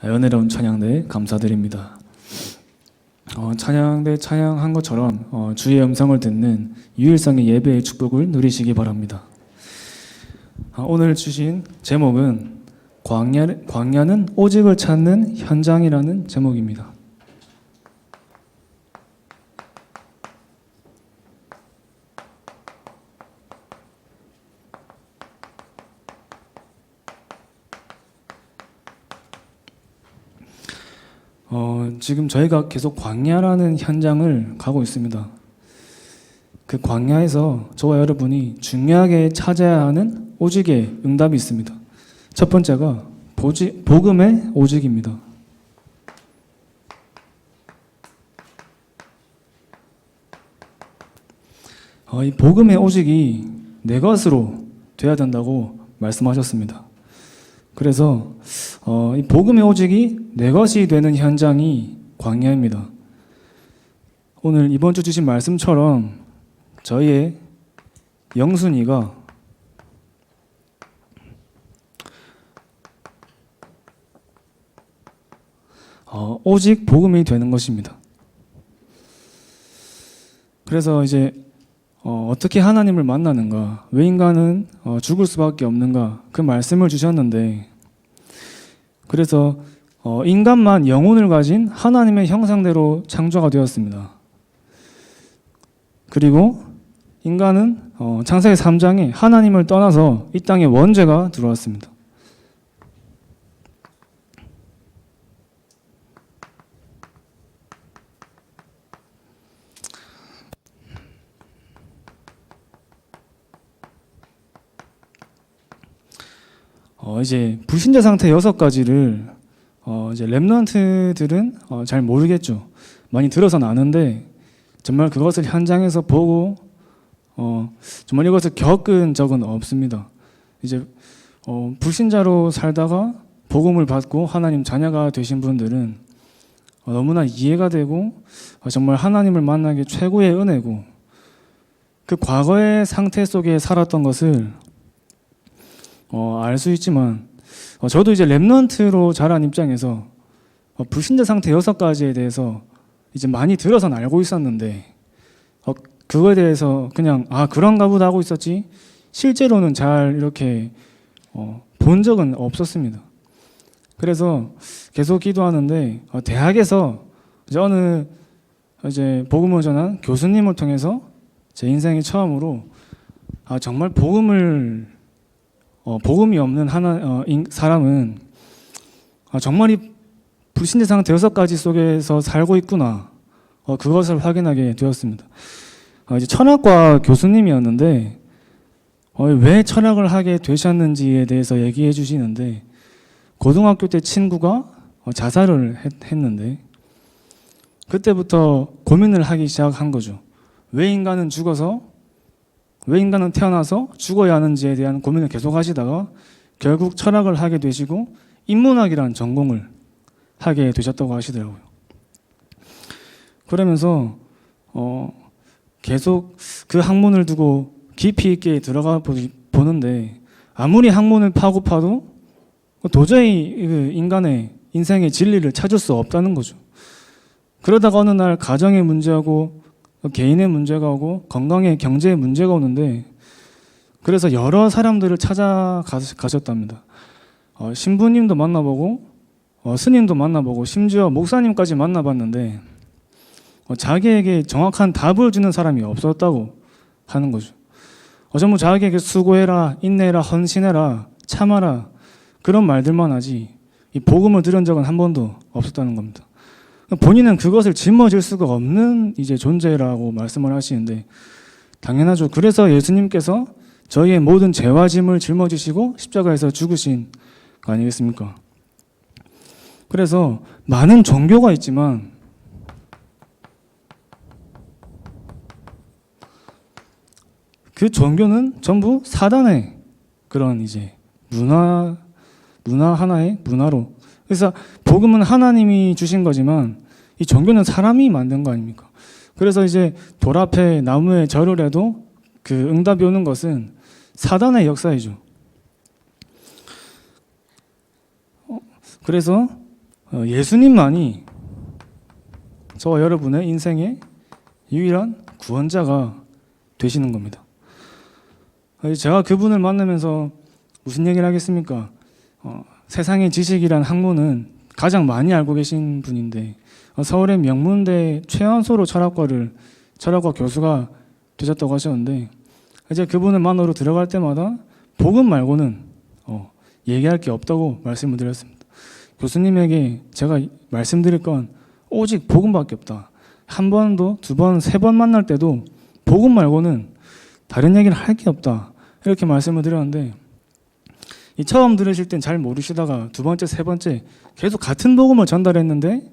은혜로운 찬양대 감사드립니다. 찬양대 찬양한 것처럼 주의 음성을 듣는 유일성의 예배의 축복을 누리시기 바랍니다. 오늘 주신 제목은 광야는 오직을 찾는 현장이라는 제목입니다. 지금 저희가 계속 광야라는 현장을 가고 있습니다. 그 광야에서 저와 여러분이 중요하게 찾아야 하는 오직의 응답이 있습니다. 첫 번째가 복음의 오직입니다. 이 복음의 오직이 내 것으로 돼야 된다고 말씀하셨습니다. 그래서 이 복음의 오직이 내 것이 되는 현장이 광야입니다. 오늘 이번 주 주신 말씀처럼 저희의 영순이가 오직 복음이 되는 것입니다. 그래서 이제 어떻게 하나님을 만나는가, 왜 인간은 죽을 수밖에 없는가, 그 말씀을 주셨는데, 그래서 인간만 영혼을 가진 하나님의 형상대로 창조가 되었습니다. 그리고 인간은 창세기 3장에 하나님을 떠나서 이 땅에 원죄가 들어왔습니다. 이제 불신자 상태 6가지를 이제 렘넌트들은 잘 모르겠죠. 많이 들어서는 아는데 정말 그것을 현장에서 보고 정말 이것을 겪은 적은 없습니다. 이제 불신자로 살다가 복음을 받고 하나님 자녀가 되신 분들은 너무나 이해가 되고 정말 하나님을 만나기 최고의 은혜고, 그 과거의 상태 속에 살았던 것을 알 수 있지만, 저도 이제 렘넌트로 자란 입장에서 불신자 상태 6가지에 대해서 이제 많이 들어서는 알고 있었는데 그거에 대해서 그냥 그런가 보다 하고 있었지, 실제로는 잘 이렇게 본 적은 없었습니다. 그래서 계속 기도하는데 대학에서 이제 어느 이제 복음을 전한 교수님을 통해서 제 인생의 처음으로 정말 복음이 없는 사람은 정말 이 불신자 상태 6가지 속에서 살고 있구나, 그것을 확인하게 되었습니다. 이제 철학과 교수님이었는데 왜 철학을 하게 되셨는지에 대해서 얘기해 주시는데, 고등학교 때 친구가 자살을 했는데 그때부터 고민을 하기 시작한 거죠. 왜 인간은 태어나서 죽어야 하는지에 대한 고민을 계속 하시다가 결국 철학을 하게 되시고 인문학이라는 전공을 하게 되셨다고 하시더라고요. 그러면서 계속 그 학문을 두고 깊이 있게 들어가 보는데, 아무리 학문을 파도 도저히 인간의 인생의 진리를 찾을 수 없다는 거죠. 그러다가 어느 날 가정의 문제하고 개인의 문제가 오고 건강의 경제의 문제가 오는데, 그래서 여러 사람들을 찾아가셨답니다. 신부님도 만나보고 스님도 만나보고 심지어 목사님까지 만나봤는데 자기에게 정확한 답을 주는 사람이 없었다고 하는 거죠. 전부 자기에게 수고해라, 인내해라, 헌신해라, 참아라, 그런 말들만 하지 이 복음을 들은 적은 한 번도 없었다는 겁니다. 본인은 그것을 짊어질 수가 없는 이제 존재라고 말씀을 하시는데, 당연하죠. 그래서 예수님께서 저희의 모든 죄와 짐을 짊어지시고 십자가에서 죽으신 거 아니겠습니까? 그래서 많은 종교가 있지만 그 종교는 전부 사단의 그런 이제 문화 하나의 문화로, 그래서 복음은 하나님이 주신 거지만 이 종교는 사람이 만든 거 아닙니까? 그래서 이제 돌 앞에 나무에 절을 해도 그 응답이 오는 것은 사단의 역사이죠. 그래서 예수님만이 저와 여러분의 인생의 유일한 구원자가 되시는 겁니다. 제가 그분을 만나면서 무슨 얘기를 하겠습니까? 세상의 지식이란 학문은 가장 많이 알고 계신 분인데 서울의 명문대 최연소로 철학과 교수가 되셨다고 하셨는데 이제 그분을 만나러 들어갈 때마다 복음 말고는 얘기할 게 없다고 말씀을 드렸습니다. 교수님에게 제가 말씀드릴 건 오직 복음밖에 없다. 한 번도, 두 번, 세 번 만날 때도 복음 말고는 다른 얘기를 할 게 없다. 이렇게 말씀을 드렸는데 이 처음 들으실 땐 잘 모르시다가 두 번째, 세 번째 계속 같은 복음을 전달했는데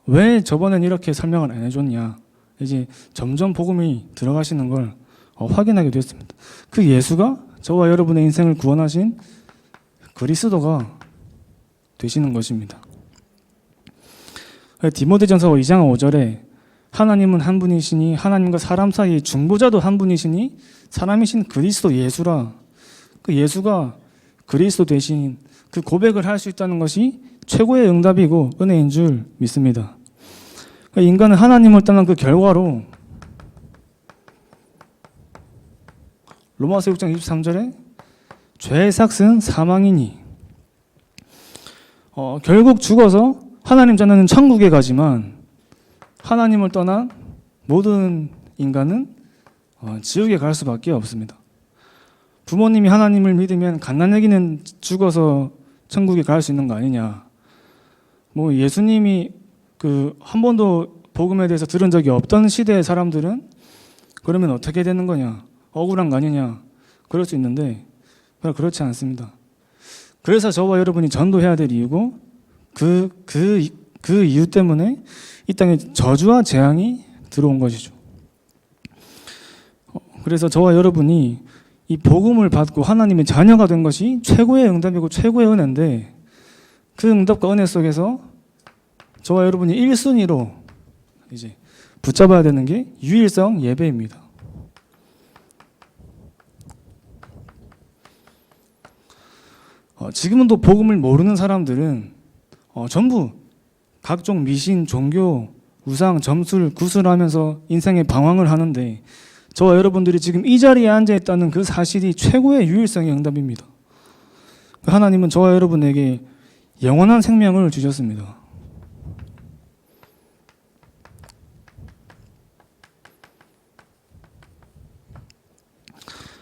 왜 저번엔 이렇게 설명을 안 해줬냐. 이제 점점 복음이 들어가시는 걸 확인하게 되었습니다. 그 예수가 저와 여러분의 인생을 구원하신 그리스도가 되시는 것입니다. 디모데전서 2장 5절에 하나님은 한 분이시니 하나님과 사람 사이의 중보자도 한 분이시니 사람이신 그리스도 예수라. 그 예수가 그리스도 되신 그 고백을 할 수 있다는 것이 최고의 응답이고 은혜인 줄 믿습니다. 인간은 하나님을 떠난 그 결과로 로마서 6장 23절에 죄의 삭은 사망이니 결국 죽어서 하나님 자녀는 천국에 가지만 하나님을 떠난 모든 인간은 지옥에 갈 수밖에 없습니다. 부모님이 하나님을 믿으면 갓난아기는 죽어서 천국에 갈 수 있는 거 아니냐. 뭐 예수님이 한 번도 복음에 대해서 들은 적이 없던 시대의 사람들은 그러면 어떻게 되는 거냐? 억울한 거 아니냐? 그럴 수 있는데 그렇지 않습니다. 그래서 저와 여러분이 전도해야 될 이유고 그 이유 때문에 이 땅에 저주와 재앙이 들어온 것이죠. 그래서 저와 여러분이 이 복음을 받고 하나님의 자녀가 된 것이 최고의 응답이고 최고의 은혜인데 그 응답과 은혜 속에서 저와 여러분이 1순위로 이제 붙잡아야 되는 게 유일성 예배입니다. 지금도 복음을 모르는 사람들은 전부 각종 미신, 종교, 우상, 점술, 구슬하면서 인생의 방황을 하는데 저와 여러분들이 지금 이 자리에 앉아있다는 그 사실이 최고의 유일성의 응답입니다. 하나님은 저와 여러분에게 영원한 생명을 주셨습니다.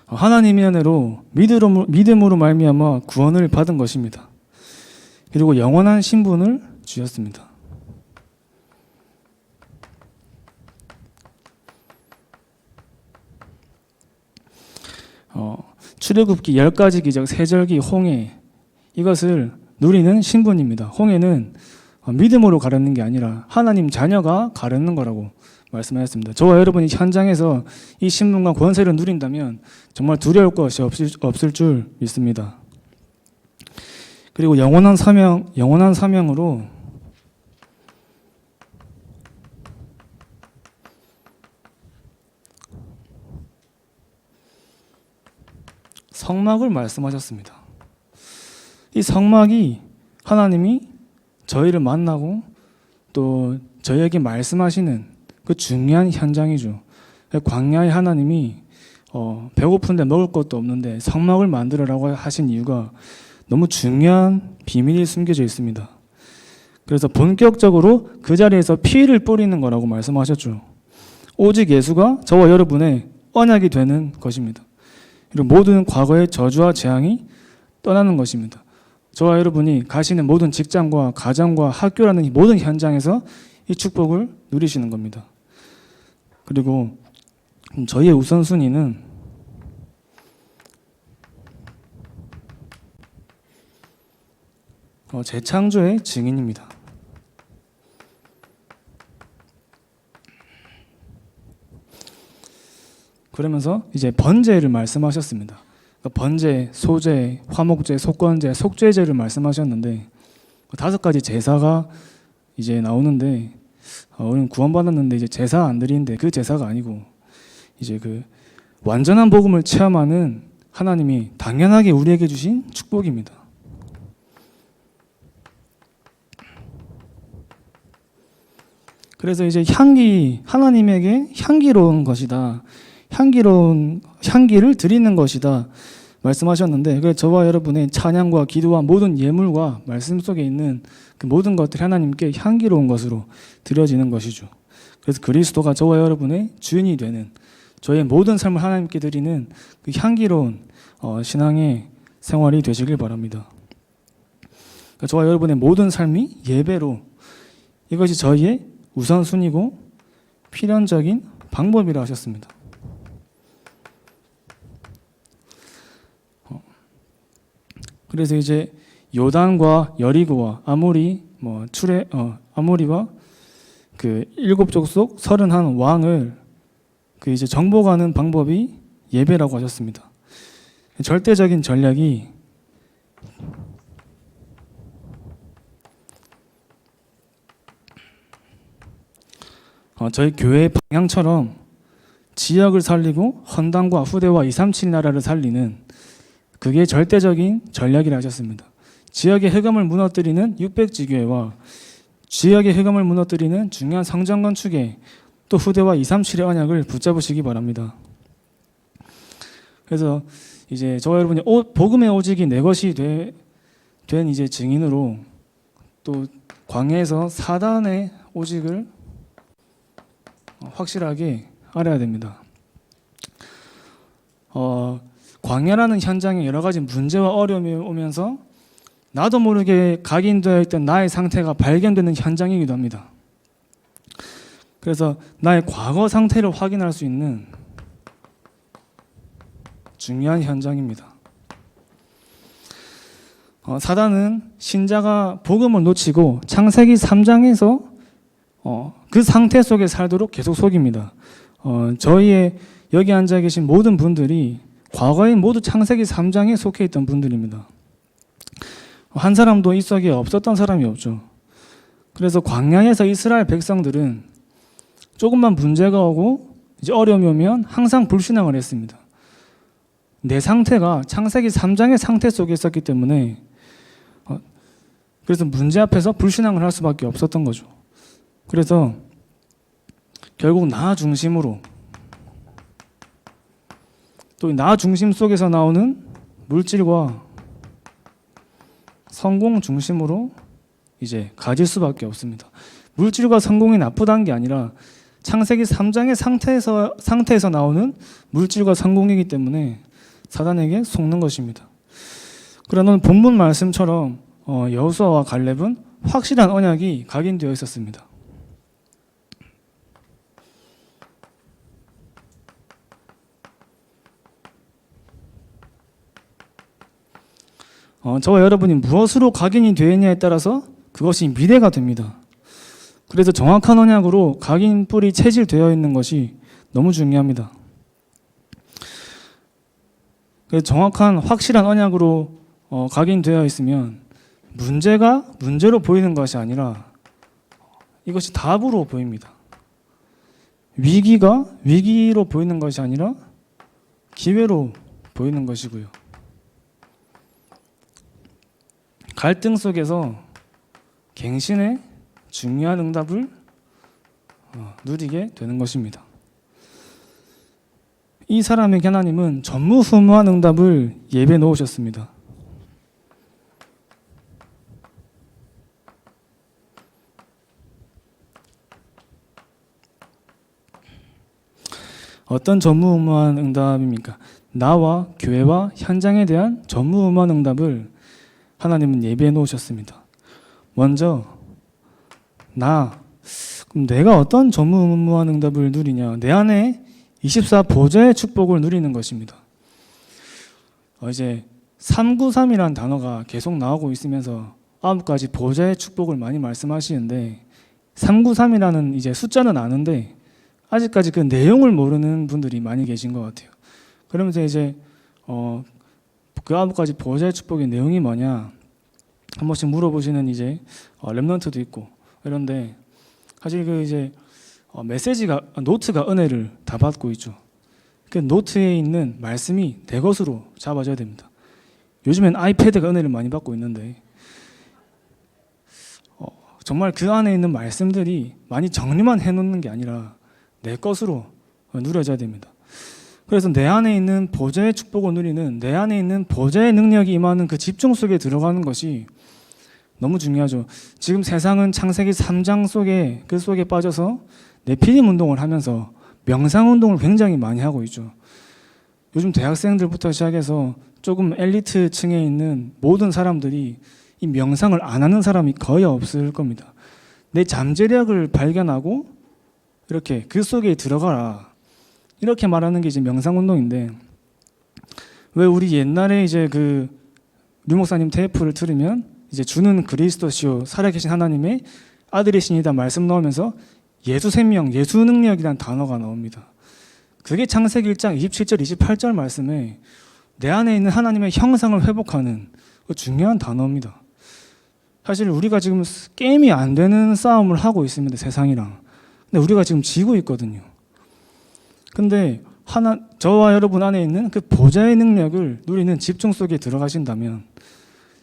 하나님의 은혜로 믿음으로 말미암아 구원을 받은 것입니다. 그리고 영원한 신분을 주셨습니다. 출애굽기 10가지 기적, 세절기, 홍해 이것을 누리는 신분입니다. 홍해는 믿음으로 가르는 게 아니라 하나님 자녀가 가르는 거라고 말씀하셨습니다. 저와 여러분이 현장에서 이 신분과 권세를 누린다면 정말 두려울 것이 없을 줄 믿습니다. 그리고 영원한 사명으로 성막을 말씀하셨습니다. 이 성막이 하나님이 저희를 만나고 또 저희에게 말씀하시는 그 중요한 현장이죠. 광야의 하나님이 배고픈데 먹을 것도 없는데 성막을 만들으라고 하신 이유가 너무 중요한 비밀이 숨겨져 있습니다. 그래서 본격적으로 그 자리에서 피를 뿌리는 거라고 말씀하셨죠. 오직 예수가 저와 여러분의 언약이 되는 것입니다. 그리고 모든 과거의 저주와 재앙이 떠나는 것입니다. 저와 여러분이 가시는 모든 직장과 가정과 학교라는 모든 현장에서 이 축복을 누리시는 겁니다. 그리고 저희의 우선순위는 재창조의 증인입니다. 그러면서 이제 번제를 말씀하셨습니다. 번제, 소제, 화목제, 속건제, 속죄제를 말씀하셨는데 5가지 제사가 이제 나오는데 우리는 구원받았는데 이제 제사 안 드리는데 그 제사가 아니고 이제 그 완전한 복음을 체험하는 하나님이 당연하게 우리에게 주신 축복입니다. 그래서 이제 향기, 하나님에게 향기로운 것이다. 향기로운 향기를 드리는 것이다. 말씀하셨는데, 그래서 저와 여러분의 찬양과 기도와 모든 예물과 말씀 속에 있는 그 모든 것들이 하나님께 향기로운 것으로 드려지는 것이죠. 그래서 그리스도가 저와 여러분의 주인이 되는, 저의 모든 삶을 하나님께 드리는 그 향기로운 신앙의 생활이 되시길 바랍니다. 그러니까 저와 여러분의 모든 삶이 예배로, 이것이 저희의 우선순위고 필연적인 방법이라 하셨습니다. 그래서 이제 요단과 여리고와 아모리와 그 일곱 족속 31왕을 그 이제 정복하는 방법이 예배라고 하셨습니다. 절대적인 전략이 저희 교회의 방향처럼 지역을 살리고 헌당과 후대와 237 나라를 살리는, 그게 절대적인 전략이라 하셨습니다. 지역의 흑암을 무너뜨리는 600지교회와 지역의 흑암을 무너뜨리는 중요한 성전 건축에 또 후대와 237의 언약을 붙잡으시기 바랍니다. 그래서 이제 저와 여러분이 복음의 오직이 내 것이 된 이제 증인으로 또 광야에서 사단의 오직을 확실하게 알아야 됩니다. 광야라는 현장에 여러 가지 문제와 어려움이 오면서 나도 모르게 각인되어 있던 나의 상태가 발견되는 현장이기도 합니다. 그래서 나의 과거 상태를 확인할 수 있는 중요한 현장입니다. 사단은 신자가 복음을 놓치고 창세기 3장에서 그 상태 속에 살도록 계속 속입니다. 저희의 여기 앉아 계신 모든 분들이 과거에 모두 창세기 3장에 속해 있던 분들입니다. 한 사람도 이 속에 없었던 사람이 없죠. 그래서 광야에서 이스라엘 백성들은 조금만 문제가 오고 이제 어려움이 오면 항상 불신앙을 했습니다. 내 상태가 창세기 3장의 상태 속에 있었기 때문에 그래서 문제 앞에서 불신앙을 할 수밖에 없었던 거죠. 그래서 결국 나 중심으로, 또 나 중심 속에서 나오는 물질과 성공 중심으로 이제 가질 수밖에 없습니다. 물질과 성공이 나쁘다는 게 아니라 창세기 3장의 상태에서 나오는 물질과 성공이기 때문에 사단에게 속는 것입니다. 그러나 본문 말씀처럼 여호수아와 갈렙은 확실한 언약이 각인되어 있었습니다. 저와 여러분이 무엇으로 각인이 되느냐에 따라서 그것이 미래가 됩니다. 그래서 정확한 언약으로 각인뿔이 체질되어 있는 것이 너무 중요합니다. 그래서 정확한 확실한 언약으로 각인되어 있으면 문제가 문제로 보이는 것이 아니라 이것이 답으로 보입니다. 위기가 위기로 보이는 것이 아니라 기회로 보이는 것이고요. 갈등 속에서 갱신의 중요한 응답을 누리게 되는 것입니다. 이 사람에게 하나님은 전무후무한 응답을 예배해 놓으셨습니다. 어떤 전무후무한 응답입니까? 나와 교회와 현장에 대한 전무후무한 응답을 하나님은 예배해 놓으셨습니다. 먼저 그럼 내가 어떤 전무후무한 응답을 누리냐? 내 안에 24 보좌의 축복을 누리는 것입니다. 이제 393이라는 단어가 계속 나오고 있으면서 9가지 보좌의 축복을 많이 말씀하시는데 393이라는 이제 숫자는 아는데 아직까지 그 내용을 모르는 분들이 많이 계신 것 같아요. 그러면서 이제 그 9가지 보좌의 축복의 내용이 뭐냐 한 번씩 물어보시는 이제 랩런트도 있고 이런데 사실 그 이제 메시지가 노트가 은혜를 다 받고 있죠. 그 노트에 있는 말씀이 내 것으로 잡아져야 됩니다. 요즘엔 아이패드가 은혜를 많이 받고 있는데 정말 그 안에 있는 말씀들이 많이 정리만 해놓는 게 아니라 내 것으로 누려져야 됩니다. 그래서 내 안에 있는 보좌의 축복을 누리는, 내 안에 있는 보좌의 능력이 임하는 그 집중 속에 들어가는 것이 너무 중요하죠. 지금 세상은 창세기 3장 속에 그 속에 빠져서 네피림 운동을 하면서 명상 운동을 굉장히 많이 하고 있죠. 요즘 대학생들부터 시작해서 조금 엘리트 층에 있는 모든 사람들이 이 명상을 안 하는 사람이 거의 없을 겁니다. 내 잠재력을 발견하고 이렇게 그 속에 들어가라, 이렇게 말하는 게 이제 명상 운동인데, 왜 우리 옛날에 이제 그 류목사님 테이프를 들으면 이제 주는 그리스도시요 살아계신 하나님의 아들이시니다 말씀 나오면서 예수 생명, 예수 능력이라는 단어가 나옵니다. 그게 창세기 1장 27절 28절 말씀에 내 안에 있는 하나님의 형상을 회복하는 중요한 단어입니다. 사실 우리가 지금 게임이 안 되는 싸움을 하고 있습니다, 세상이랑. 근데 우리가 지금 지고 있거든요. 근데 저와 여러분 안에 있는 그 보좌의 능력을 누리는 집중 속에 들어가신다면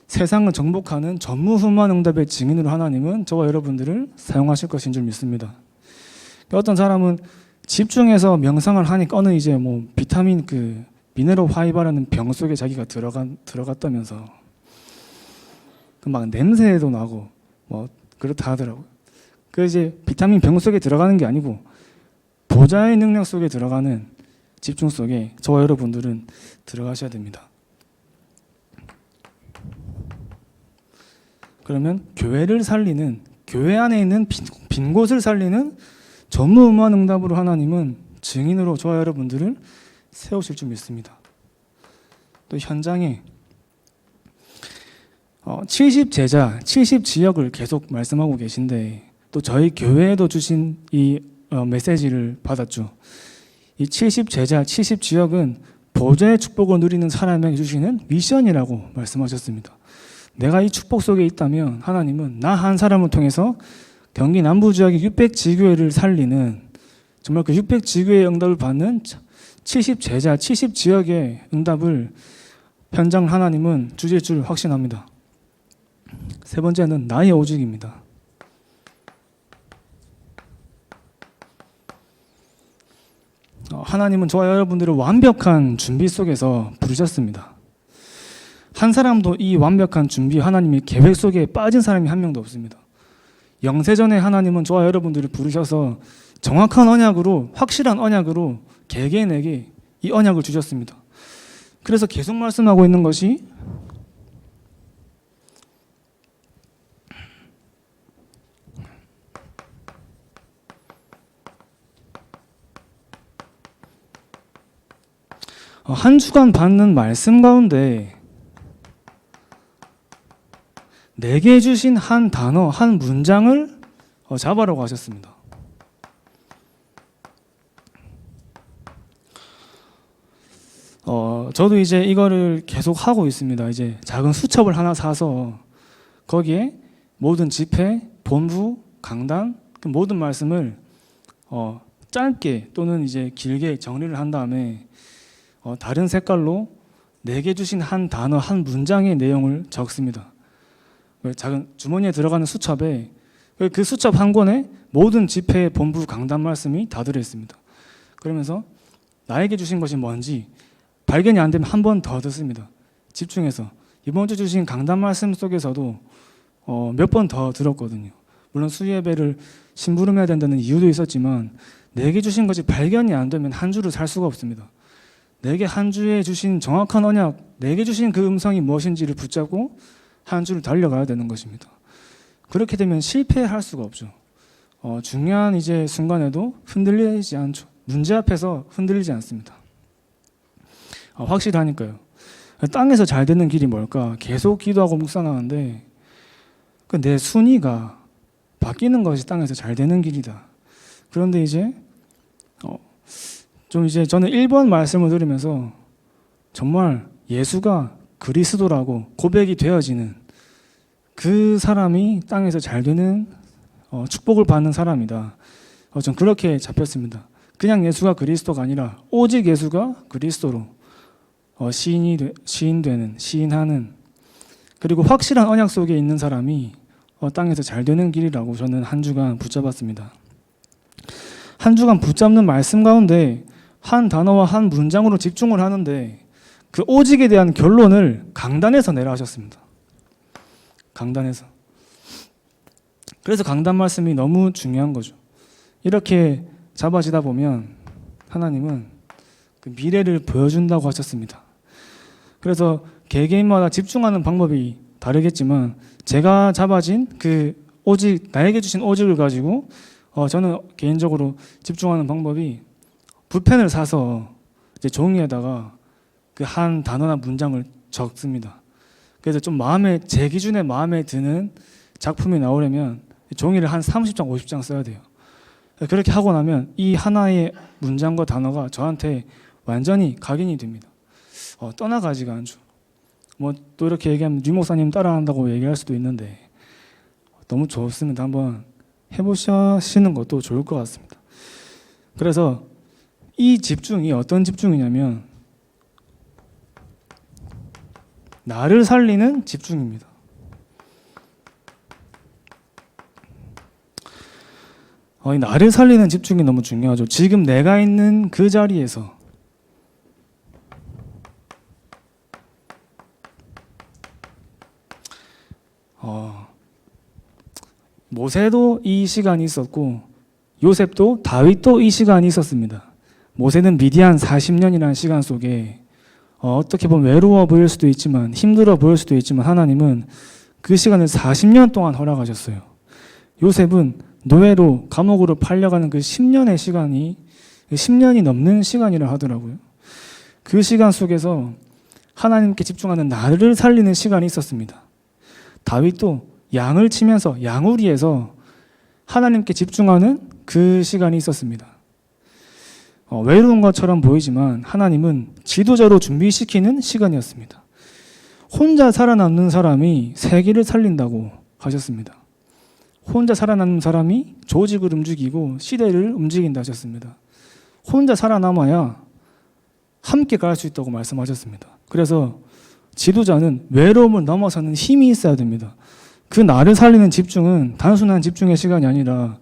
세상을 정복하는 전무후무한 응답의 증인으로 하나님은 저와 여러분들을 사용하실 것인 줄 믿습니다. 어떤 사람은 집중해서 명상을 하니까 어느 이제 뭐 비타민 그 미네랄 화이바라는 병 속에 자기가 들어갔다면서 그 막 냄새도 나고 뭐 그렇다 하더라고요. 그 이제 비타민 병 속에 들어가는 게 아니고 보좌의 능력 속에 들어가는 집중 속에 저와 여러분들은 들어가셔야 됩니다. 그러면 교회를 살리는, 교회 안에 있는 빈 곳을 살리는 전무후무한 응답으로 하나님은 증인으로 저와 여러분들을 세우실 줄 믿습니다. 또 현장에 70제자, 70지역을 계속 말씀하고 계신데 또 저희 교회에도 주신 이 메시지를 받았죠. 이 70제자, 70지역은 보좌의 축복을 누리는 사람에게 주시는 미션이라고 말씀하셨습니다. 내가 이 축복 속에 있다면 하나님은 나 한 사람을 통해서 경기 남부 지역의 600지교회를 살리는, 정말 그 600지교회의 응답을 받는 70제자, 70지역의 응답을 현장 하나님은 주실 줄 확신합니다. 세 번째는 나의 오직입니다. 하나님은 저와 여러분들을 완벽한 준비 속에서 부르셨습니다. 한 사람도 이 완벽한 준비, 하나님의 계획 속에 빠진 사람이 한 명도 없습니다. 영세전에 하나님은 저와 여러분들을 부르셔서 정확한 언약으로, 확실한 언약으로 개개인에게 이 언약을 주셨습니다. 그래서 계속 말씀하고 있는 것이 한 주간 받는 말씀 가운데 내게 주신 한 단어, 한 문장을 잡아라고 하셨습니다. 저도 이제 이거를 계속 하고 있습니다. 이제 작은 수첩을 하나 사서 거기에 모든 집회, 본부, 강단, 그 모든 말씀을 짧게 또는 이제 길게 정리를 한 다음에 다른 색깔로 내게 주신 한 단어, 한 문장의 내용을 적습니다. 작은 주머니에 들어가는 수첩에 그 수첩 한 권에 모든 집회, 본부, 강단 말씀이 다 들어있습니다. 그러면서 나에게 주신 것이 뭔지 발견이 안 되면 한 번 더 듣습니다. 집중해서. 이번 주 주신 강단 말씀 속에서도 몇 번 더 들었거든요. 물론 수예배를 심부름해야 된다는 이유도 있었지만 내게 주신 것이 발견이 안 되면 한 주를 살 수가 없습니다. 내게 한 주에 주신 정확한 언약, 내게 주신 그 음성이 무엇인지를 붙잡고 한 주를 달려가야 되는 것입니다. 그렇게 되면 실패할 수가 없죠. 중요한 이제 순간에도 흔들리지 않죠. 문제 앞에서 흔들리지 않습니다. 확실하니까요. 땅에서 잘 되는 길이 뭘까? 계속 기도하고 묵상하는데 내 순위가 바뀌는 것이 땅에서 잘 되는 길이다. 그런데 이제 좀 이제 저는 1번 말씀을 들으면서 정말 예수가 그리스도라고 고백이 되어지는 그 사람이 땅에서 잘 되는 축복을 받는 사람이다. 전 그렇게 잡혔습니다. 그냥 예수가 그리스도가 아니라 오직 예수가 그리스도로 시인하는, 그리고 확실한 언약 속에 있는 사람이 땅에서 잘 되는 길이라고 저는 한 주간 붙잡았습니다. 한 주간 붙잡는 말씀 가운데 한 단어와 한 문장으로 집중을 하는데 그 오직에 대한 결론을 강단에서 내라 하셨습니다. 강단에서. 그래서 강단 말씀이 너무 중요한 거죠. 이렇게 잡아지다 보면 하나님은 그 미래를 보여준다고 하셨습니다. 그래서 개개인마다 집중하는 방법이 다르겠지만 제가 잡아진 그 오직, 나에게 주신 오직을 가지고 저는 개인적으로 집중하는 방법이 붓펜을 사서 이제 종이에다가 그 한 단어나 문장을 적습니다. 그래서 좀 제 기준에 마음에 드는 작품이 나오려면 종이를 한 30장, 50장 써야 돼요. 그렇게 하고 나면 이 하나의 문장과 단어가 저한테 완전히 각인이 됩니다. 떠나가지가 않죠. 뭐 또 이렇게 얘기하면 류 목사님 따라한다고 얘기할 수도 있는데 너무 좋습니다. 한번 해보시는 것도 좋을 것 같습니다. 그래서 이 집중이 어떤 집중이냐면 나를 살리는 집중입니다. 이 나를 살리는 집중이 너무 중요하죠. 지금 내가 있는 그 자리에서 모세도 이 시간이 있었고 요셉도 다윗도 이 시간이 있었습니다. 모세는 미디안 40년이라는 시간 속에 어떻게 보면 외로워 보일 수도 있지만 힘들어 보일 수도 있지만 하나님은 그 시간을 40년 동안 허락하셨어요. 요셉은 노예로 감옥으로 팔려가는 그 10년의 시간이 10년이 넘는 시간이라 하더라고요. 그 시간 속에서 하나님께 집중하는 나를 살리는 시간이 있었습니다. 다윗도 양을 치면서 양우리에서 하나님께 집중하는 그 시간이 있었습니다. 외로운 것처럼 보이지만 하나님은 지도자로 준비시키는 시간이었습니다. 혼자 살아남는 사람이 세계를 살린다고 하셨습니다. 혼자 살아남는 사람이 조직을 움직이고 시대를 움직인다 하셨습니다. 혼자 살아남아야 함께 갈 수 있다고 말씀하셨습니다. 그래서 지도자는 외로움을 넘어서는 힘이 있어야 됩니다. 그 나를 살리는 집중은 단순한 집중의 시간이 아니라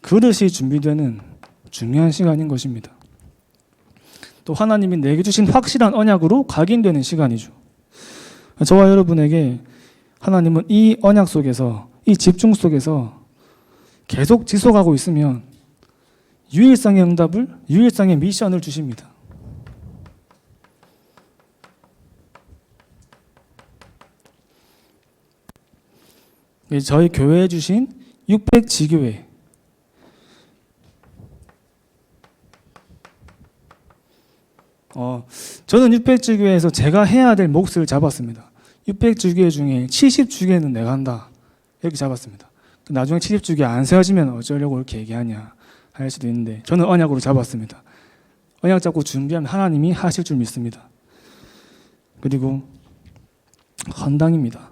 그릇이 준비되는 중요한 시간인 것입니다. 또 하나님이 내게 주신 확실한 언약으로 각인되는 시간이죠. 저와 여러분에게 하나님은 이 언약 속에서 이 집중 속에서 계속 지속하고 있으면 유일성의 응답을, 유일성의 미션을 주십니다. 저희 교회에 주신 600지교회, 저는 600지교회에서 제가 해야 될 몫을 잡았습니다. 600주교회 중에 70주교회는 내가 한다 이렇게 잡았습니다. 나중에 70주교회 안 세워지면 어쩌려고 이렇게 얘기하냐 할 수도 있는데 저는 언약으로 잡았습니다. 언약 잡고 준비하면 하나님이 하실 줄 믿습니다. 그리고 헌당입니다.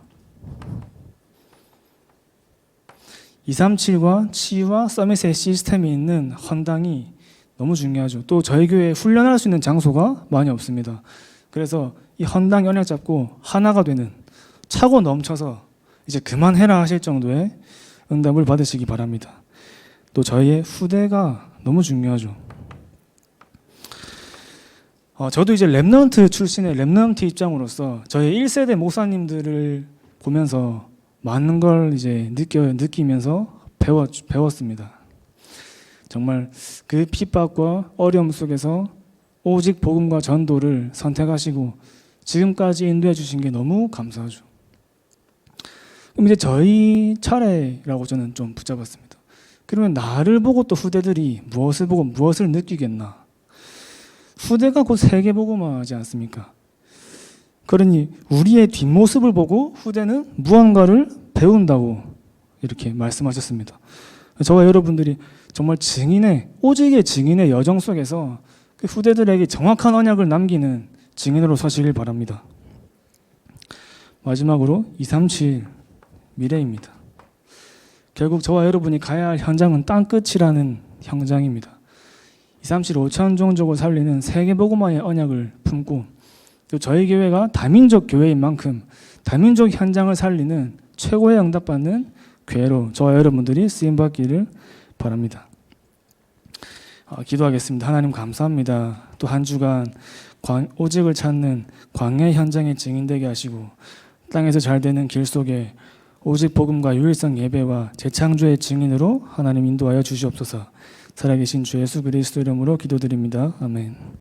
237과 치유와 서밋의 시스템이 있는 헌당이 너무 중요하죠. 또 저희 교회에 훈련할 수 있는 장소가 많이 없습니다. 그래서 이 헌당 언약 잡고 하나가 되는, 차고 넘쳐서 이제 그만해라 하실 정도의 응답을 받으시기 바랍니다. 또 저희의 후대가 너무 중요하죠. 저도 이제 랩넌트 출신의 랩넌트 입장으로서 저희 1세대 목사님들을 보면서 많은 걸 이제 느끼면서 배웠습니다. 정말 그 핍박과 어려움 속에서 오직 복음과 전도를 선택하시고 지금까지 인도해 주신 게 너무 감사하죠. 그럼 이제 저희 차례라고 저는 좀 붙잡았습니다. 그러면 나를 보고 또 후대들이 무엇을 보고 무엇을 느끼겠나? 후대가 곧 세계복음화하지 않습니까? 그러니 우리의 뒷모습을 보고 후대는 무언가를 배운다고 이렇게 말씀하셨습니다. 저와 여러분들이 정말 오직의 증인의 여정 속에서 그 후대들에게 정확한 언약을 남기는 증인으로 서시길 바랍니다. 마지막으로 237 미래입니다. 결국 저와 여러분이 가야 할 현장은 땅끝이라는 현장입니다. 237 5천 종족을 살리는 세계복음화의 언약을 품고 또 저희 교회가 다민족 교회인 만큼 다민족 현장을 살리는 최고의 응답받는 괴로 저와 여러분들이 쓰임받기를 바랍니다. 기도하겠습니다. 하나님 감사합니다. 또 한 주간 오직을 찾는 광야의 현장에 증인되게 하시고 땅에서 잘 되는 길 속에 오직 복음과 유일성 예배와 재창조의 증인으로 하나님 인도하여 주시옵소서. 살아계신 주 예수 그리스도 이름으로 기도드립니다. 아멘.